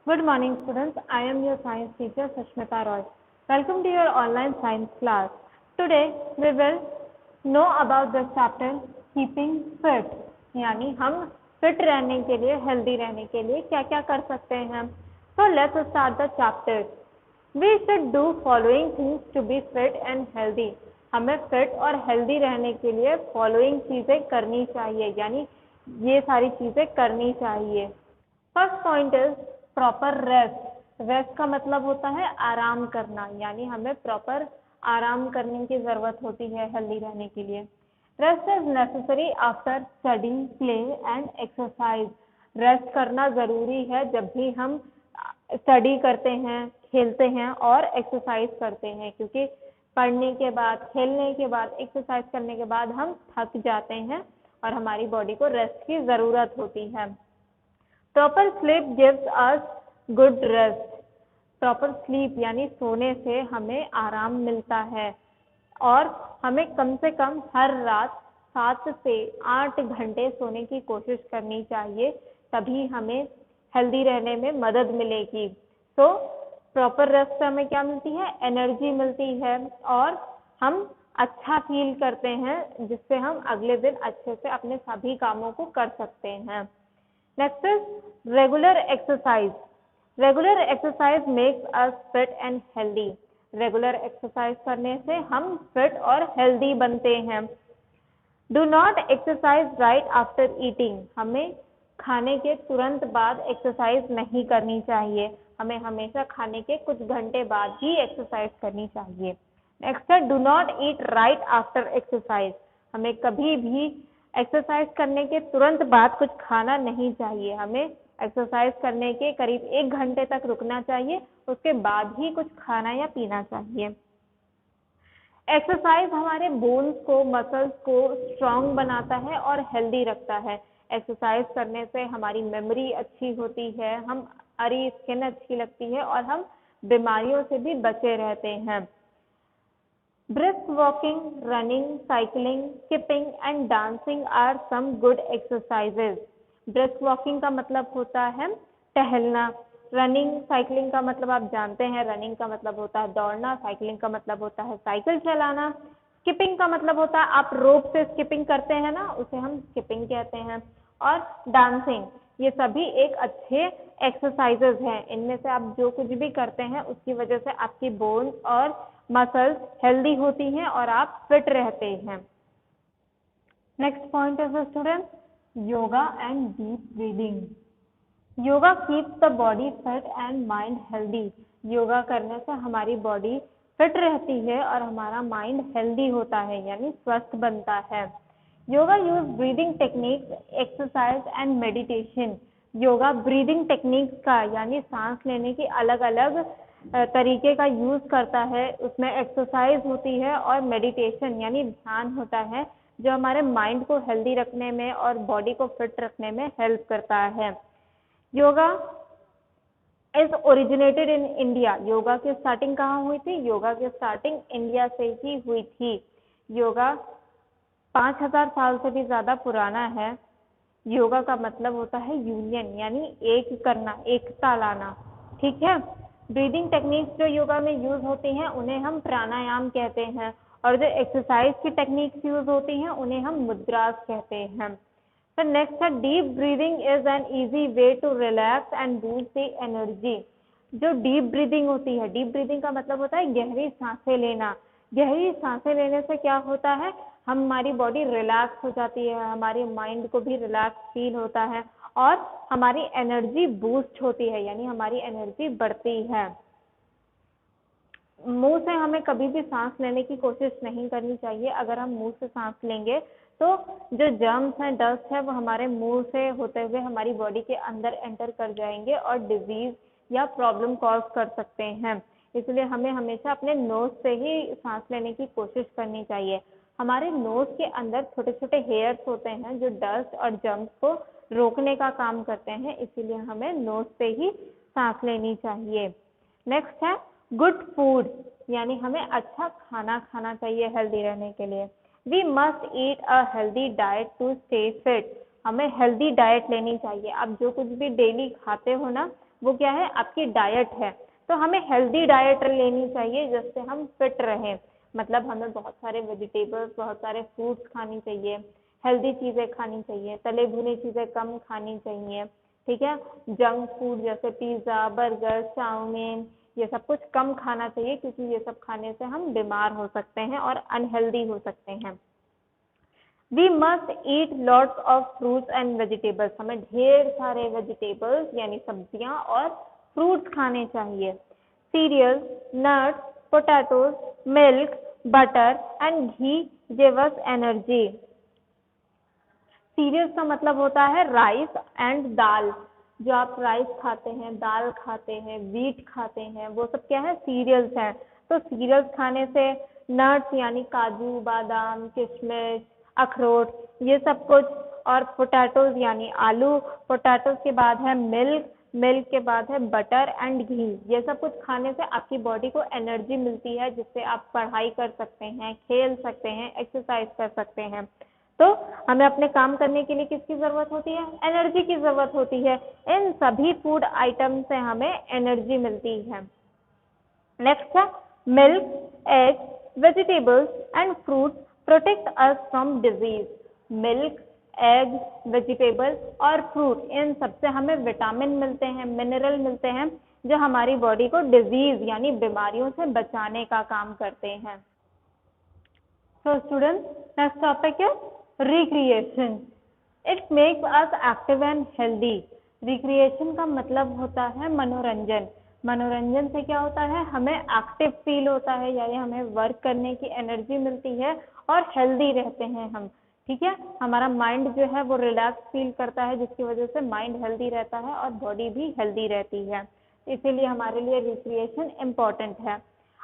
Good morning, students. I am your science teacher, Sushmita Roy. Welcome to your online science class. Today, we will know about the chapter Keeping Fit. यानी हम fit रहने के लिए, healthy रहने के लिए क्या क्या कर सकते हैं. So let's start the chapter. We should do following things to be fit and healthy. हमें फिट और हेल्दी रहने के लिए फॉलोइंग चीजें करनी चाहिए, यानी ये सारी चीजें करनी चाहिए. First point is proper rest. Rest का मतलब होता है आराम करना, यानी हमें प्रॉपर आराम करने की जरूरत होती है हेल्दी रहने के लिए. Rest is necessary after study, play and exercise. Rest करना जरूरी है जब भी हम स्टडी करते हैं, खेलते हैं और एक्सरसाइज करते हैं, क्योंकि पढ़ने के बाद, खेलने के बाद, एक्सरसाइज करने के बाद हम थक जाते हैं और हमारी बॉडी को रेस्ट की जरूरत होती है. Proper sleep gives us good rest. Proper sleep यानी सोने से हमें आराम मिलता है और हमें कम से कम हर रात 7 से 8 घंटे सोने की कोशिश करनी चाहिए, तभी हमें हेल्दी रहने में मदद मिलेगी. तो प्रॉपर रेस्ट से हमें क्या मिलती है? एनर्जी मिलती है और हम अच्छा फील करते हैं, जिससे हम अगले दिन अच्छे से अपने सभी कामों को कर सकते हैं. Next is regular exercise. Regular exercise makes us fit and healthy. Regular exercise करने से हम fit और healthy बनते हैं. Do not exercise right after eating. हमें खाने के तुरंत बाद एक्सरसाइज नहीं करनी चाहिए. हमें हमेशा खाने के कुछ घंटे बाद ही एक्सरसाइज करनी चाहिए. नेक्स्ट है do not eat right after exercise. हमें कभी भी एक्सरसाइज करने के तुरंत बाद कुछ खाना नहीं चाहिए. हमें एक्सरसाइज करने के करीब 1 घंटे तक रुकना चाहिए, उसके बाद ही कुछ खाना या पीना चाहिए. एक्सरसाइज हमारे बोन्स को, मसल्स को स्ट्रांग बनाता है और हेल्दी रखता है. एक्सरसाइज करने से हमारी मेमोरी अच्छी होती है, हमारी स्किन अच्छी लगती है और हम बीमारियों से भी बचे रहते हैं. Brisk walking, running, cycling, skipping and dancing are some good exercises. Brisk walking का मतलब होता है टहलना. रनिंग, साइकिलिंग का मतलब आप जानते हैं, रनिंग का मतलब होता है दौड़ना, साइकिलिंग का मतलब होता है साइकिल चलाना. स्किपिंग का मतलब होता है आप रोप से स्किपिंग करते हैं ना, उसे हम स्किपिंग कहते हैं. और डांसिंग, ये सभी एक अच्छे एक्सरसाइजेज हैं. इनमें से आप जो कुछ भी करते हैं उसकी वजह से आपकी बोन्स और मसल्स हेल्दी होती हैं और आप फिट रहते हैं. Next point is student yoga and deep breathing. Yoga keeps the body fit and mind healthy. Yoga करने से हमारी बॉडी फिट रहती है और हमारा माइंड हेल्दी होता है, यानी स्वस्थ बनता है. Yoga use breathing techniques, exercise and meditation. Yoga breathing techniques का, यानी सांस लेने की अलग अलग तरीके का यूज करता है. उसमें एक्सरसाइज होती है और मेडिटेशन यानी ध्यान होता है, जो हमारे माइंड को हेल्दी रखने में और बॉडी को फिट रखने में हेल्प करता है. Yoga is originated in India. Yoga की स्टार्टिंग कहाँ हुई थी? योगा की स्टार्टिंग इंडिया से ही हुई थी. योगा 5000 साल से भी ज्यादा पुराना है. योगा का मतलब होता है यूनियन, यानी एक करना, एकता लाना. ठीक है. ब्रीदिंग टेक्निक्स जो योगा में यूज होती हैं उन्हें हम प्राणायाम कहते हैं, और जो एक्सरसाइज की टेक्निक्स यूज होती हैं उन्हें हम मुद्रास कहते हैं. तो नेक्स्ट है deep breathing is an easy way to relax and boost the energy. जो डीप ब्रीदिंग होती है, डीप ब्रीदिंग का मतलब होता है गहरी सांसें लेना. गहरी सांसें लेने से क्या होता है? हमारी बॉडी रिलैक्स हो जाती है, हमारे माइंड को भी रिलैक्स फील होता है और हमारी एनर्जी बूस्ट होती है, यानी हमारी एनर्जी बढ़ती है. मुंह से हमें कभी भी सांस लेने की कोशिश नहीं करनी चाहिए. अगर हम मुंह से सांस लेंगे तो जो जर्म्स हैं, डस्ट है, वो हमारे मुंह से होते हुए हमारी बॉडी के अंदर एंटर कर जाएंगे और डिजीज या प्रॉब्लम कॉज कर सकते हैं. इसलिए हमें हमेशा अपने नोज से ही सांस लेने की कोशिश करनी चाहिए. हमारे नोज के अंदर छोटे छोटे हेयर्स होते हैं जो डस्ट और जर्म्स को रोकने का काम करते हैं, इसीलिए हमें नोज से ही सांस लेनी चाहिए. नेक्स्ट है गुड फूड, यानी हमें अच्छा खाना खाना चाहिए हेल्दी रहने के लिए. We must eat a healthy diet to stay fit. हमें हेल्दी डाइट लेनी चाहिए. आप जो कुछ भी डेली खाते हो ना, वो क्या है, आपकी डाइट है। तो हमें हेल्दी डाइट लेनी चाहिए जिससे हम फिट रहें। मतलब हमें बहुत सारे वेजिटेबल्स, बहुत सारे फ्रूट्स खानी चाहिए, हेल्दी चीज़ें खानी चाहिए, तले भुनी चीज़ें कम खानी चाहिए, ठीक है। जंक फूड जैसे पिज़्ज़ा, बर्गर, चाउमीन, ये सब कुछ कम खाना चाहिए, क्योंकि ये सब खाने से हम बीमार हो सकते हैं और अनहेल्दी हो सकते हैं। We must eat lots of fruits and vegetables, हमें ढेर सारे वेजिटेबल्स यानी सब्जियां और फ्रूट्स खाने चाहिए। Cereals, nuts, potatoes, milk, butter and ghee give us energy. Cereals का मतलब होता है राइस एंड दाल। जो आप राइस खाते हैं, दाल खाते हैं, व्हीट खाते हैं, वो सब क्या है, सीरियल्स हैं। तो सीरियल्स खाने से नट्स यानी काजू, बादाम, किशमिश, अखरोट, ये सब कुछ, और पोटैटोज यानी आलू, पोटैटोज के बाद है मिल्क, मिल्क के बाद है बटर एंड घी, ये सब कुछ खाने से आपकी बॉडी को एनर्जी मिलती है, जिससे आप पढ़ाई कर सकते हैं, खेल सकते हैं, एक्सरसाइज कर सकते हैं। तो हमें अपने काम करने के लिए किसकी जरूरत होती है, एनर्जी की जरूरत होती है। इन सभी फूड आइटम से हमें एनर्जी मिलती है। नेक्स्ट है milk, egg, vegetables and fruit protect us from disease. Milk, egg, vegetable और फ्रूट, इन सबसे हमें विटामिन मिलते हैं, मिनरल मिलते हैं, जो हमारी बॉडी को डिजीज यानी बीमारियों से बचाने का काम करते हैं। So students, next topic is recreation. It makes us active and healthy. Recreation का मतलब होता है मनोरंजन। मनोरंजन से क्या होता है, हमें एक्टिव फील होता है, यानी हमें वर्क करने की एनर्जी मिलती है और हेल्दी रहते हैं हम, ठीक है। हमारा माइंड जो है वो रिलैक्स फील करता है, जिसकी वजह से माइंड हेल्दी रहता है और बॉडी भी हेल्दी रहती है। इसीलिए हमारे लिए रिक्रिएशन इम्पॉर्टेंट है।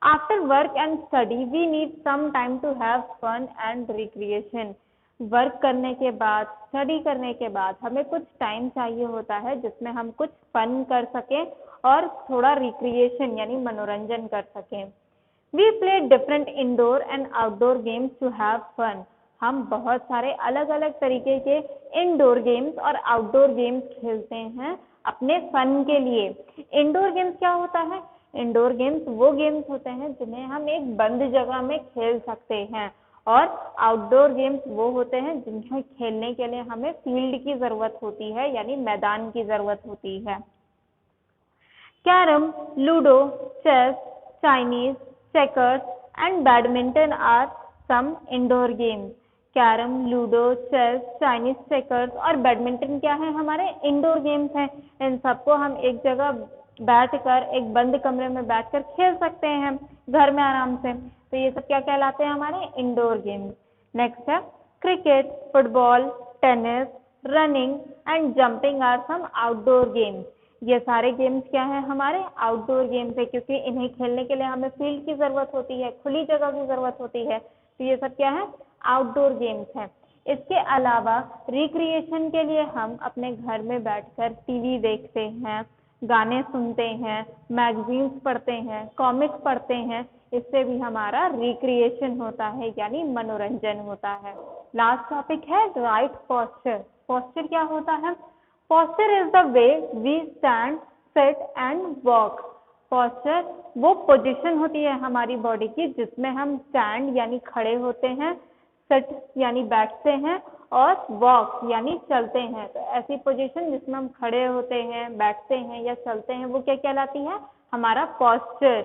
After work and study, we need some time to have fun and recreation. Work करने के बाद, स्टडी करने के बाद हमें कुछ टाइम चाहिए होता है जिसमें हम कुछ फन कर सकें और थोड़ा रिक्रिएशन यानी मनोरंजन कर सकें। We play different indoor and outdoor games to have fun. हम बहुत सारे अलग अलग तरीके के इंडोर गेम्स और आउटडोर गेम्स खेलते हैं अपने फन के लिए। इंडोर गेम्स क्या होता है, इंडोर गेम्स वो गेम्स होते हैं जिन्हें हम एक बंद जगह में खेल सकते हैं, और आउटडोर गेम्स वो होते हैं जिन्हें खेलने के लिए हमें फील्ड की जरूरत होती है, यानी मैदान की जरूरत होती है। Carrom, ludo, chess, Chinese, checkers and badminton are some indoor games. Carrom, ludo, chess, Chinese, checkers और बैडमिंटन क्या है, हमारे इंडोर गेम्स हैं। इन सबको हम एक जगह बैठकर, एक बंद कमरे में बैठकर खेल सकते हैं घर में आराम से। तो ये सब क्या कहलाते हैं, हमारे इंडोर गेम्स। नेक्स्ट है cricket, football, tennis, running and jumping are some outdoor games. ये सारे गेम्स क्या है, हमारे आउटडोर गेम्स है, क्योंकि इन्हें खेलने के लिए हमें फील्ड की जरूरत होती है, खुली जगह की जरूरत होती है। तो ये सब क्या है, आउटडोर गेम्स हैं। इसके अलावा रिक्रिएशन के लिए हम अपने घर में बैठकर टीवी देखते हैं, गाने सुनते हैं, मैगजीन्स पढ़ते हैं, कॉमिक्स पढ़ते हैं, इससे भी हमारा रिक्रिएशन होता है यानी मनोरंजन होता है। लास्ट टॉपिक है राइट पोस्चर। पोस्चर क्या होता है, posture is the way we stand, sit and walk. Posture वो पोजीशन होती है हमारी बॉडी की जिसमें हम स्टैंड यानी खड़े होते हैं, सिट यानी बैठते हैं, और वॉक यानी चलते हैं। तो ऐसी पोजीशन जिसमें हम खड़े होते हैं, बैठते हैं या चलते हैं, वो क्या कहलाती है, हमारा posture.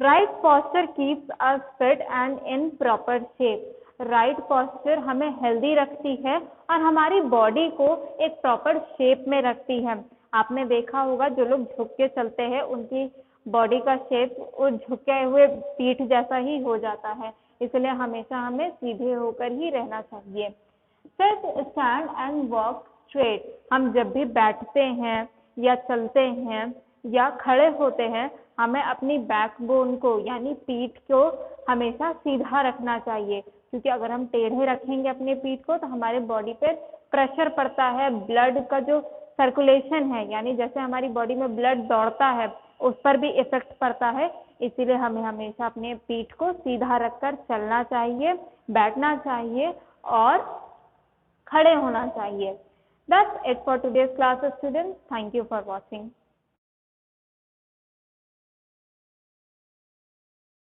Right posture keeps us fit and in proper shape. Right posture हमें हेल्दी रखती है और हमारी बॉडी को एक प्रॉपर शेप में रखती है। आपने देखा होगा जो लोग झुक के चलते हैं उनकी बॉडी का शेप वो झुके हुए पीठ जैसा ही हो जाता है, इसलिए हमेशा हमें सीधे होकर ही रहना चाहिए। Sit, stand and walk straight. हम जब भी बैठते हैं या चलते हैं या खड़े होते हैं, हमें अपनी बैकबोन को यानी पीठ को हमेशा सीधा रखना चाहिए, क्योंकि अगर हम टेढ़े रखेंगे अपनी पीठ को तो हमारे बॉडी पे प्रेशर पड़ता है, ब्लड का जो सर्कुलेशन है यानी जैसे हमारी बॉडी में ब्लड दौड़ता है उस पर भी इफेक्ट पड़ता है। इसीलिए हमें हमेशा अपने पीठ को सीधा रखकर चलना चाहिए, बैठना चाहिए और खड़े होना चाहिए। That's it for today's class, students. Thank you for watching.